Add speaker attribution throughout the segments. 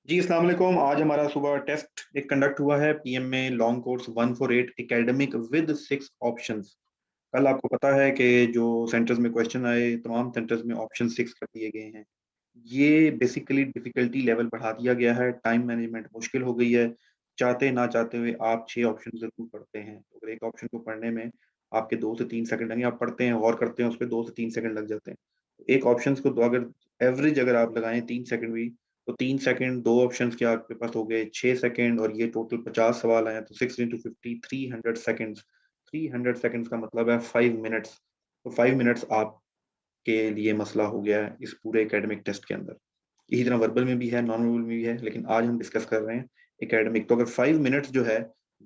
Speaker 1: जी, अस्सलाम वालेकुम। आज हमारा सुबह टेस्ट एक कंडक्ट हुआ है PMA long course 148 academic with 6 options. कल आपको पता है कि जो सेंटर्स में क्वेश्चन आए, तमाम सेंटर्स में ऑप्शन 6 कर दिए गए हैं। ये बेसिकली डिफ़िकल्टी लेवल बढ़ा दिया गया है, टाइम मैनेजमेंट मुश्किल हो गई है। चाहते ना चाहते हुए आप 6 ऑप्शन ज़रूर पढ़ते हैं। तो अगर एक ऑप्शन को पढ़ने में आपके 2 से 3 सेकंड लगेंगे, आप पढ़ते हैं, गौर करते हैं, उसपे 2 से 3 सेकंड लग जाते हैं। एक ऑप्शंस को तो अगर एवरेज अगर आप लगाएँ 3 सेकंड भी, तो 3 सेकंड 2 ऑप्शंस के आपके पास हो गए 6 सेकंड और ये टोटल 50 सवाल आए हैं, तो 6 इंटू 50 300 सेकंड्स। 300 सेकंड्स का मतलब है 5 मिनट्स। तो 5 मिनट्स आपके लिए मसला हो गया है इस पूरे एकेडमिक टेस्ट के अंदर। इसी तरह वर्बल में भी है, नॉन वर्बल में भी है, लेकिन आज हम डिस्कस कर रहे हैं एकेडमिक। तो अगर 5 मिनट्स जो है,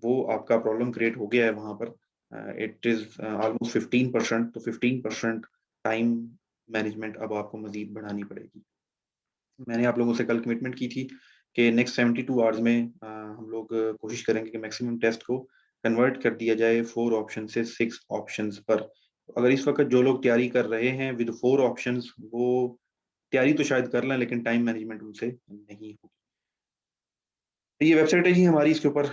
Speaker 1: वो आपका प्रॉब्लम क्रिएट हो गया है वहाँ पर, इट इज़ ऑलमोस्ट 15%, तो 15% टाइम मैनेजमेंट अब आपको मज़ीद बढ़ानी पड़ेगी। मैंने आप लोगों से कल कमिटमेंट की थी कि नेक्स्ट 72 आवर्स में हम लोग कोशिश करेंगे कि मैक्सिमम टेस्ट को कन्वर्ट कर दिया जाए 4 ऑप्शन से 6 ऑप्शंस पर। तो अगर इस वक़्त जो लोग तैयारी कर रहे हैं विद 4 ऑप्शंस, वो तैयारी तो शायद कर लें, लेकिन टाइम मैनेजमेंट उनसे नहीं होगी। ये वेबसाइट है जी हमारी, इसके ऊपर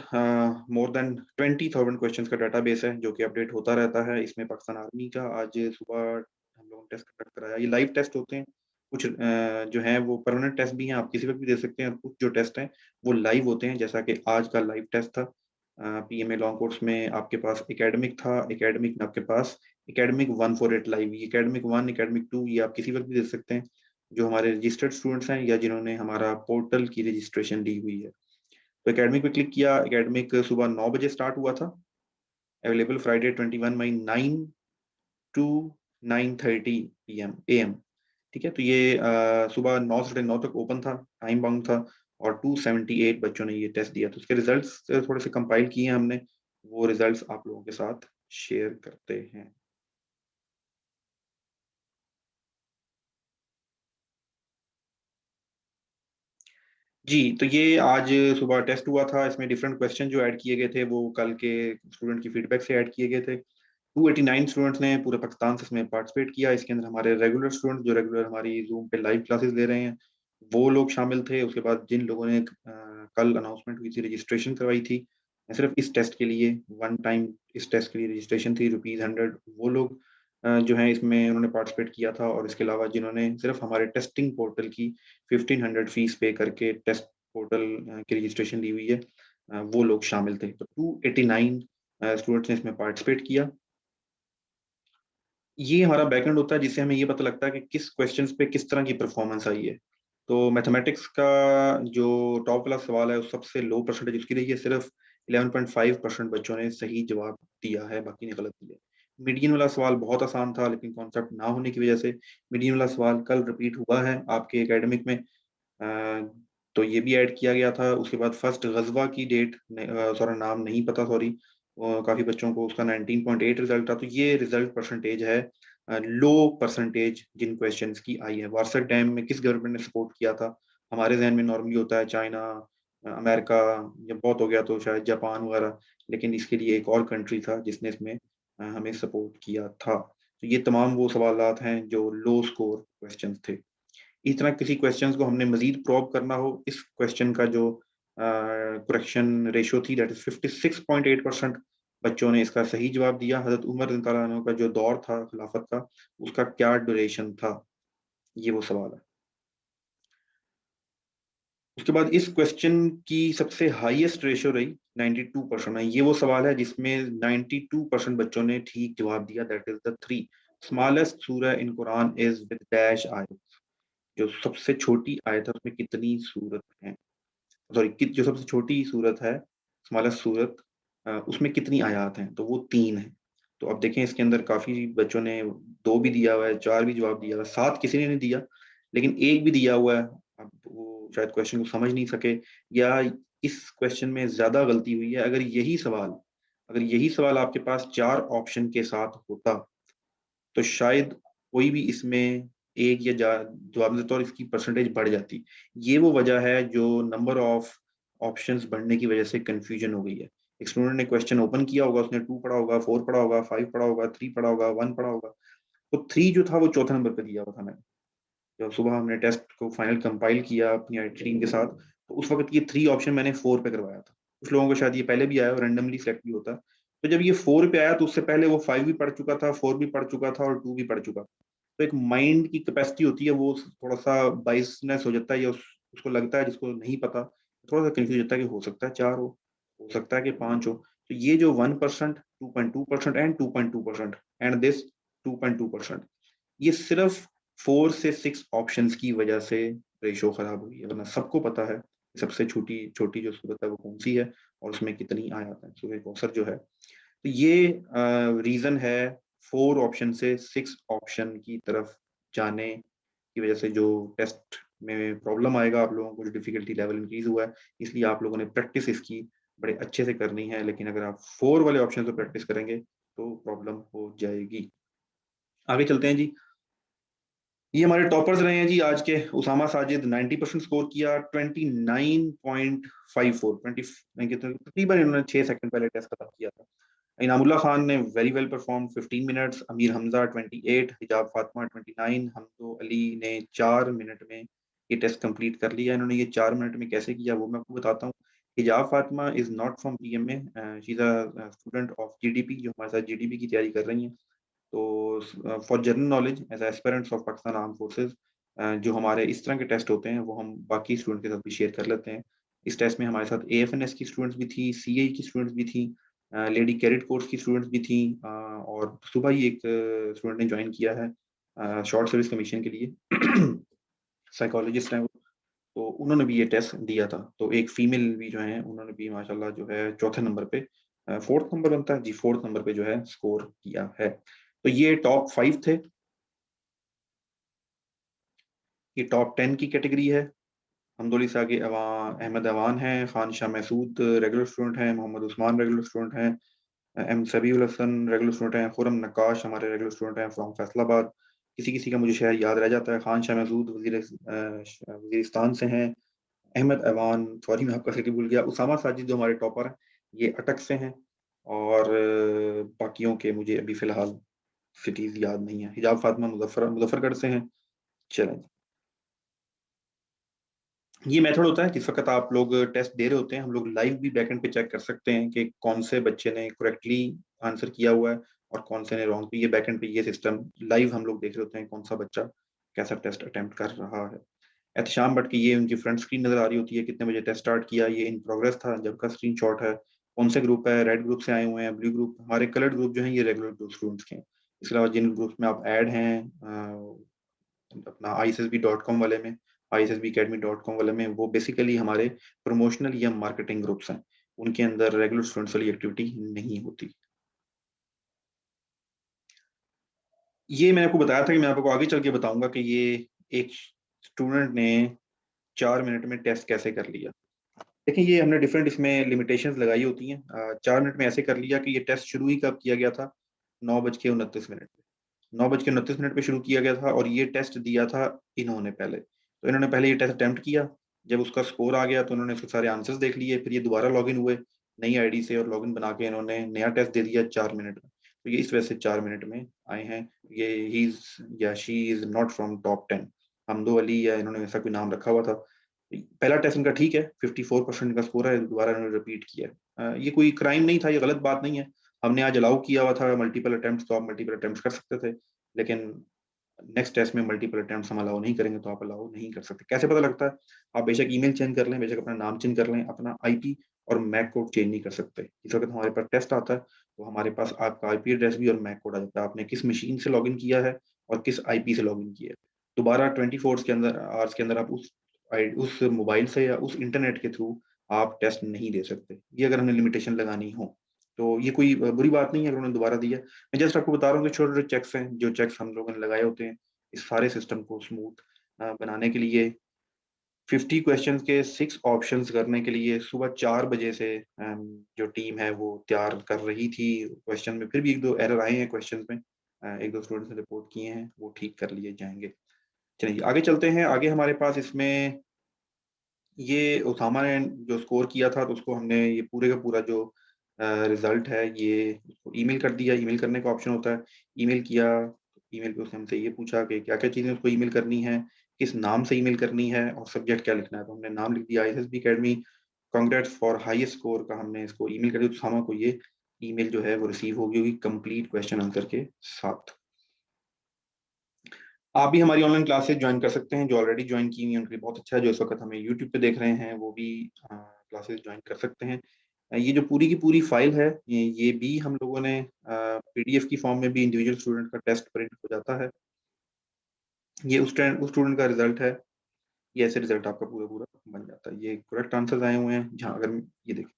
Speaker 1: मोर देन 20,000 क्वेश्चंस का डेटाबेस है जो कि अपडेट होता रहता है। इसमें पाकिस्तान आर्मी का आज सुबह हम लोगों ने टेस्ट कंडक्ट कराया। ये लाइव टेस्ट होते हैं। कुछ जो हैं वो परमानेंट टेस्ट भी हैं, आप किसी वक़्त भी दे सकते हैं, और कुछ जो टेस्ट हैं वो लाइव होते हैं, जैसा कि आज का लाइव टेस्ट था। पीएमए लॉन्ग कोर्स में आपके पास एकेडमिक था, एकेडमिक में आपके पास एकेडमिक 148 लाइव, ये एकेडमिक 1, एकेडमिक 2 ये आप किसी वक़्त भी दे सकते हैं, जो हमारे रजिस्टर्ड स्टूडेंट्स हैं या जिन्होंने हमारा पोर्टल की रजिस्ट्रेशन ली हुई है। तो एकेडमिक पे क्लिक किया, एकेडमिक सुबह 9 बजे स्टार्ट हुआ था, available Friday 21 May 9 to 9:30 PM AM. ठीक है? तो ये सुबह 9 साढ़े 9 तक ओपन था, टाइम बाउंड था, और 278 बच्चों ने ये टेस्ट दिया। तो उसके रिजल्ट्स थोड़े से कंपाइल किए हैं हमने, वो रिजल्ट्स आप लोगों के साथ शेयर करते हैं। जी, तो ये आज सुबह टेस्ट हुआ था, इसमें डिफरेंट क्वेश्चन जो ऐड किए गए थे, वो कल के स्टूडेंट की फीडबैक से ऐड किए गए थे। 289 स्टूडेंट्स ने पूरे पाकिस्तान से इसमें पार्टिसिपेट किया। इसके अंदर हमारे रेगुलर स्टूडेंट जो रेगुलर हमारी ज़ूम पे लाइव क्लासेस ले रहे हैं, वो लोग शामिल थे। उसके बाद जिन लोगों ने कल अनाउंसमेंट हुई थी, रजिस्ट्रेशन करवाई थी, सिर्फ़ इस टेस्ट के लिए, वन टाइम इस टेस्ट के लिए रजिस्ट्रेशन थी ₹100, वो लोग जो हैं इसमें उन्होंने पार्टिसिपेट किया था। और इसके अलावा जिन्होंने सिर्फ़ हमारे टेस्टिंग पोर्टल की 1500 फीस पे करके टेस्ट पोर्टल की रजिस्ट्रेशन ली हुई है, वो लोग शामिल थे। तो 289 स्टूडेंट्स ने इसमें पार्टिसिपेट किया। ये हमारा बैकएंड होता है, जिससे हमें ये पता लगता है कि किस क्वेश्चंस पे किस तरह की परफॉर्मेंस आई है। तो मैथमेटिक्स का जो टॉप वाला सवाल है, उस सबसे लो परसेंटेज उसकी रही है, सिर्फ 11.5% बच्चों ने सही जवाब दिया है, बाकी ने गलत दिया है। मीडियन वाला सवाल बहुत आसान था, लेकिन कॉन्सेप्ट ना होने की वजह से मीडियन वाला सवाल कल रिपीट हुआ है आपके एकेडमिक में। तो ये भी ऐड किया गया था। उसके बाद फर्स्ट ग़ज़वा की डेट सॉरी नाम नहीं पता, सॉरी। काफ़ी बच्चों को उसका 19.8 रिज़ल्ट था। तो ये रिज़ल्ट परसेंटेज है, लो परसेंटेज जिन क्वेश्चन्स की आई है। वारसक डैम में किस गवर्नमेंट ने सपोर्ट किया था? हमारे ज़हन में नॉर्मली होता है चाइना, अमेरिका, या बहुत हो गया तो शायद जापान वगैरह, लेकिन इसके लिए एक और कंट्री था जिसने इसमें हमें सपोर्ट किया था। तो ये तमाम वो सवालात हैं जो लो स्कोर क्वेश्चन्स थे। इस तरह किसी क्वेश्चन को हमने मज़ीद प्रोब करना हो, इस क्वेश्चन का जो करेक्शन रेशियो थी, दैट इज़ 56.8% बच्चों ने इसका सही जवाब दिया। हज़रत उमर रज़ी अल्लाह अन्हु का जो दौर था खिलाफत का, उसका क्या ड्यूरेशन था? ये वो सवाल है। उसके बाद इस क्वेश्चन की सबसे हाईएस्ट रेशियो रही 92% है। ये वो सवाल है जिसमें 92% बच्चों ने ठीक जवाब दिया, दैट इज़ द 3 स्मॉलेस्ट सूरह इन कुरान इज़ विद डैश आयत। जो सबसे छोटी आयत है उसमें कितनी सूरत हैं? सॉरी, कि जो सबसे छोटी सूरत है, स्मॉलेस्ट सूरत, उसमें कितनी आयात हैं? तो वो 3 हैं। तो अब देखें इसके अंदर काफ़ी बच्चों ने 2 भी दिया हुआ है, 4 भी जवाब दिया हुआ है, 7 किसी ने नहीं दिया, लेकिन 1 भी दिया हुआ है। अब वो शायद क्वेश्चन को समझ नहीं सके, या इस क्वेश्चन में ज़्यादा गलती हुई है। अगर यही सवाल आपके पास 4 ऑप्शन के साथ होता, तो शायद कोई भी इसमें 1 या जा जवाब देता और इसकी परसेंटेज बढ़ जाती। ये वो वजह है जो नंबर ऑफ ऑप्शंस बढ़ने की वजह से कन्फ्यूजन हो गई है। एक स्टूडेंट ने क्वेश्चन ओपन किया होगा, उसने 2 पढ़ा होगा, 4 पढ़ा होगा, 5 पढ़ा होगा, 3 पढ़ा होगा, 1 पढ़ा होगा। तो 3 जो था वो चौथे नंबर पे दिया हुआ था मैंने। जब सुबह हमने टेस्ट को फाइनल कंपाइल किया अपनी टीम के साथ, तो उस वक़्त ये 3 ऑप्शन मैंने 4 पे करवाया था। कुछ लोगों को शायद ये पहले भी आया और रैंडमली सिलेक्ट भी होता है। तो जब ये 4 पे आया तो उससे पहले वो 5 भी पढ़ चुका था, 4 भी पढ़ चुका था और 2 भी पढ़ चुका था। तो एक माइंड की कैपेसिटी होती है, वो थोड़ा-सा बायसनेस हो जाता है, या उसको लगता है, जिसको नहीं पता, थोड़ा-सा कन्फ्यूज़ हो जाता है कि हो सकता है 4 हो सकता है कि 5 हो। तो ये जो 1%, 2.2% एंड 2.2% एंड दिस 2.2%, ये सिर्फ़ 4 से 6 ऑप्शंस की वजह से रेशो खराब हुई है, वरना सबको पता है सबसे छोटी छोटी जो सूरत है वो कौन-सी है और उसमें कितनी आयत है। सूरह कौसर जो है। तो ये रीज़न है 4 ऑप्शन से 6 ऑप्शन की तरफ जाने की वजह से जो टेस्ट में प्रॉब्लम आएगा, आप लोगों को जो डिफ़िकल्टी लेवल इंक्रीज़ हुआ है, इसलिए आप लोगों ने प्रैक्टिस इसकी बड़े अच्छे से करनी है। लेकिन अगर आप 4 वाले ऑप्शन से प्रैक्टिस करेंगे, तो प्रॉब्लम हो जाएगी। आगे चलते हैं जी। ये हमारे टॉपर्स रहे हैं जी आज के। उसामा साजिद 90% स्कोर किया, 29.54 20 कितने तकरीबन इन्होंने 6 सेकंड पहले टेस्ट खत्म किया था। इनामुल्लाह खान ने very well perform 15 minutes, Amir Hamza 28, हिजाब फातिमा 29, हमदो अली ने 4 मिनट में ये टेस्ट कंप्लीट कर लिया। इन्होंने ये 4 मिनट में कैसे किया वो मैं आपको बताता हूँ। हिजाब Fatima is not from PMA, she is a student of GDP, जो हमारे साथ जीडीपी की तैयारी कर रही हैं। तो for general knowledge as aspirants of Pakistan armed forces, जो हमारे इस तरह के टेस्ट होते हैं वो हम बाकी स्टूडेंट के साथ भी शेयर कर लेते हैं। इस टेस्ट में हमारे साथ एएफएनएस की स्टूडेंट्स भी थी, सीए की स्टूडेंट्स भी थी, लेडी कैडेट कोर्स की स्टूडेंट्स भी थी, और सुबह ही एक स्टूडेंट ने ज्वाइन किया है शॉर्ट सर्विस कमीशन के लिए। साइकोलॉजिस्ट हैं वो, तो उन्होंने भी ये टेस्ट दिया था। तो एक फीमेल भी जो है उन्होंने भी माशाल्लाह जो है चौथे नंबर पे, 4th नंबर बनता है जी, 4th नंबर पे जो है स्कोर किया है। तो ये टॉप 5 थे। ये टॉप 10 की कैटेगरी है। हमदोली से आगे अहमद अवान हैं, खान शाह महसूद रेगुलर स्टूडेंट हैं, मोहम्मद उस्मान रेगुलर स्टूडेंट हैं, एम सबीउल हसन रेगुलर स्टूडेंट हैं, खुरम नक्काश हमारे रेगुलर स्टूडेंट हैं फ्रॉम फैसलाबाद। किसी-किसी का मुझे शहर याद रह जाता है। खान शाह महसूद वज़ीरिस्तान से हैं। अहमद अवान, सॉरी मैं आपका सिटी भूल गया। उसामा साजिद जो हमारे टॉपर हैं, ये अटक से हैं, और बाकियों के मुझे अभी फ़िलहाल सिटीज़ याद नहीं है। हिजाब फातिमा मुज़फ़्फ़रगढ़ से हैं। चलें। ये मेथड होता है जिस वक़्त आप लोग टेस्ट दे रहे होते हैं, हम लोग लाइव भी बैकएंड पे चेक कर सकते हैं कि कौन से बच्चे ने करेक्टली आंसर किया हुआ है और कौन से ने रॉन्ग। तो ये बैकएंड पे ये सिस्टम लाइव हम लोग देख रहे होते हैं, कौन सा बच्चा कैसा टेस्ट अटेम्प्ट कर रहा है। एहतशाम बट की ये उनकी फ्रंट स्क्रीन नज़र आ रही होती है, कितने बजे टेस्ट स्टार्ट किया, ये इन प्रोग्रेस था जब का स्क्रीनशॉट है। कौन से ग्रुप है, रेड ग्रुप से आए हुए हैं, ब्लू ग्रुप, हमारे कलर्ड ग्रुप जो हैं ये रेगुलर ग्रुप स्टूडेंट्स के हैं। इसके अलावा जिन ग्रुप्स में आप ऐड हैं, अपना आईएसएसबी.कॉम वाले में, ISSBacademy.com वाले में, वो बेसिकली हमारे प्रमोशनल या मार्केटिंग ग्रुप्स हैं। उनके अंदर रेगुलर स्टूडेंट्स वाली एक्टिविटी नहीं होती। ये मैंने आपको बताया था कि मैं आपको आगे चल के बताऊँगा कि ये एक स्टूडेंट ने 4 मिनट में टेस्ट कैसे कर लिया। देखिए, ये हमने डिफरेंट इसमें लिमिटेशंस लगाई होती हैं। 4 मिनट में ऐसे कर लिया कि ये टेस्ट शुरू ही कब किया गया था? 9 बज के 29 मिनट पे। 9 बज के 29 मिनट पे शुरू किया गया था और ये टेस्ट दिया था इन्होंने पहले। तो इन्होंने पहले ये टेस्ट अटेम्प्ट किया, जब उसका स्कोर आ गया तो उन्होंने उसके सारे आंसर्स देख लिए, फिर ये दोबारा लॉगिन हुए, नई आईडी से, और लॉगिन बना के इन्होंने नया टेस्ट दे दिया 4 मिनट में। तो ये इस वजह से 4 मिनट में आए हैं। ये ही इज़ या she is not from top 10। हमदो अली या इन्होंने ऐसा कोई नाम रखा हुआ था। पहला टेस्ट इनका ठीक है, 54% का स्कोर है, दोबारा इन्होंने रिपीट किया है। ये कोई क्राइम नहीं था, ये गलत बात नहीं है। हमने आज अलाउ किया हुआ था मल्टीपल अटेम्प्ट्स, तो आप मल्टीपल अटेम्प्ट्स कर सकते थे। लेकिन नेक्स्ट टेस्ट में मल्टीपल अटेम्प्ट्स हम अलाउ नहीं करेंगे, तो आप अलाउ नहीं कर सकते। कैसे पता लगता है? आप बेशक ईमेल चेंज कर लें, बेशक अपना नाम चेंज कर लें, अपना आईपी और मैक कोड चेंज नहीं कर सकते। जिस वक़्त हमारे पास टेस्ट आता है, तो हमारे पास आपका आईपी एड्रेस भी और मैक कोड आ जाता है। आपने किस मशीन से लॉगिन किया है और किस आईपी से लॉगिन किया है। दोबारा 24 के अंदर आवर्स के अंदर आप उस मोबाइल से या उस इंटरनेट के थ्रू आप टेस्ट नहीं दे सकते। ये अगर हमने लिमिटेशन लगानी हो, तो ये कोई बुरी बात नहीं है अगर उन्होंने दोबारा दिया। मैं जस्ट आपको बता रहा हूँ कि छोटे-छोटे चेक्स हैं, जो चेक्स हम लोगों ने लगाए होते हैं, इस सारे सिस्टम को स्मूथ बनाने के लिए। 50 क्वेश्चंस के 6 ऑप्शंस करने के लिए सुबह 4 बजे से जो टीम है वो तैयार कर रही थी। क्वेश्चन में फिर भी 1-2 एरर आए हैं क्वेश्चंस में। 1-2 स्टूडेंट्स ने रिपोर्ट किए हैं, वो ठीक कर लिए जाएँगे। चलिए आगे चलते हैं। आगे हमारे पास इसमें ये उसामा ने जो स्कोर किया था, तो उसको हमने ये पूरे का पूरा जो रिज़ल्ट है ये उसको ईमेल कर दिया। ईमेल करने का ऑप्शन होता है। ईमेल किया, ईमेल पे उसने हमसे ये पूछा कि क्या-क्या चीज़ें उसको ईमेल करनी हैं। किस नाम से ईमेल करनी है और सब्जेक्ट क्या लिखना है। तो हमने नाम लिख दिया ISSB academy, congrats for highest score का हमने इसको ईमेल कर दिया, तो सामा को ये ईमेल जो है वो रिसीव होगी होगी कंप्लीट क्वेश्चन आंसर के साथ। आप भी हमारी ऑनलाइन क्लासेस ज्वाइन कर सकते हैं, जो ऑलरेडी ज्वाइन की हुई हैं उनके लिए बहुत अच्छा है, जो इस वक्त हमें यूट्यूब पे देख रहे हैं वो भी क्लासेस ज्वाइन कर सकते हैं। ये जो पूरी की पूरी फाइल है, ये भी हम लोगों ने पीडीएफ की फॉर्म में भी इंडिविजुअल स्टूडेंट का टेस्ट प्रिंट हो जाता है। ये उस स्टूडेंट का रिजल्ट है, ये ऐसे रिजल्ट आपका पूरा पूरा बन जाता है। ये करेक्ट आंसर्स आए हुए हैं, जहाँ अगर ये देखिए,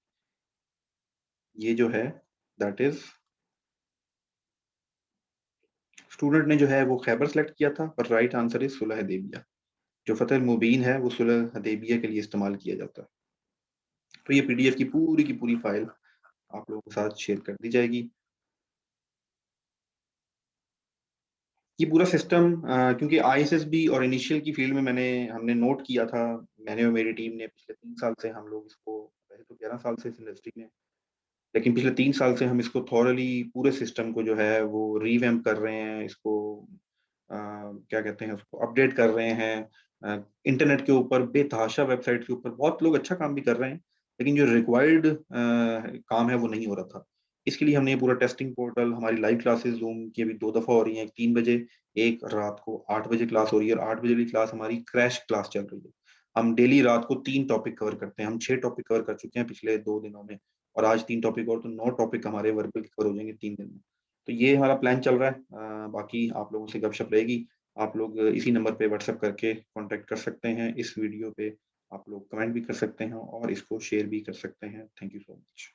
Speaker 1: ये जो है दैट इज स्टूडेंट ने जो है वो खैबर सेलेक्ट किया था, पर राइट आंसर इज सुलह हदैबिया। जो फतेह मुबीन है वो सुलह हदैबिया के लिए इस्तेमाल किया जाता है। तो ये पीडीएफ की पूरी फाइल आप लोगों के साथ शेयर कर दी जाएगी। ये पूरा सिस्टम क्योंकि आईएसएसबी और इनिशियल की फील्ड में हमने नोट किया था, मैंने और मेरी टीम ने पिछले 3 साल से हम लोग इसको, वैसे तो 11 साल से इस इंडस्ट्री में, लेकिन पिछले 3 साल से हम इसको थॉरली पूरे सिस्टम को जो है वो रीवैम्प कर रहे हैं, इसको क्या कहते हैं, उसको अपडेट कर रहे हैं। इंटरनेट के ऊपर बेतहाशा वेबसाइट के ऊपर बहुत लोग अच्छा काम भी कर रहे हैं, लेकिन जो रिक्वायर्ड काम है वो नहीं हो रहा था। इसके लिए हमने ये पूरा टेस्टिंग पोर्टल, हमारी लाइव क्लासेस जूम की अभी 2 दफ़ा हो रही हैं, एक 3 बजे, एक रात को 8 बजे क्लास हो रही है, और 8 बजे वाली क्लास हमारी क्रैश क्लास चल रही है। हम डेली रात को 3 टॉपिक कवर करते हैं, हम 6 टॉपिक कवर कर चुके हैं पिछले 2 दिनों में, और आज 3 टॉपिक और, तो 9 टॉपिक हमारे वर्बल कवर हो जाएँगे 3 दिन में। तो ये हमारा प्लान चल रहा है। बाकी आप लोगों से गपशप रहेगी। आप लोग इसी नंबर पे व्हाट्सएप करके कॉन्टैक्ट कर सकते हैं। इस वीडियो पे आप लोग कमेंट भी कर सकते हैं और इसको शेयर भी कर सकते हैं। Thank you so much.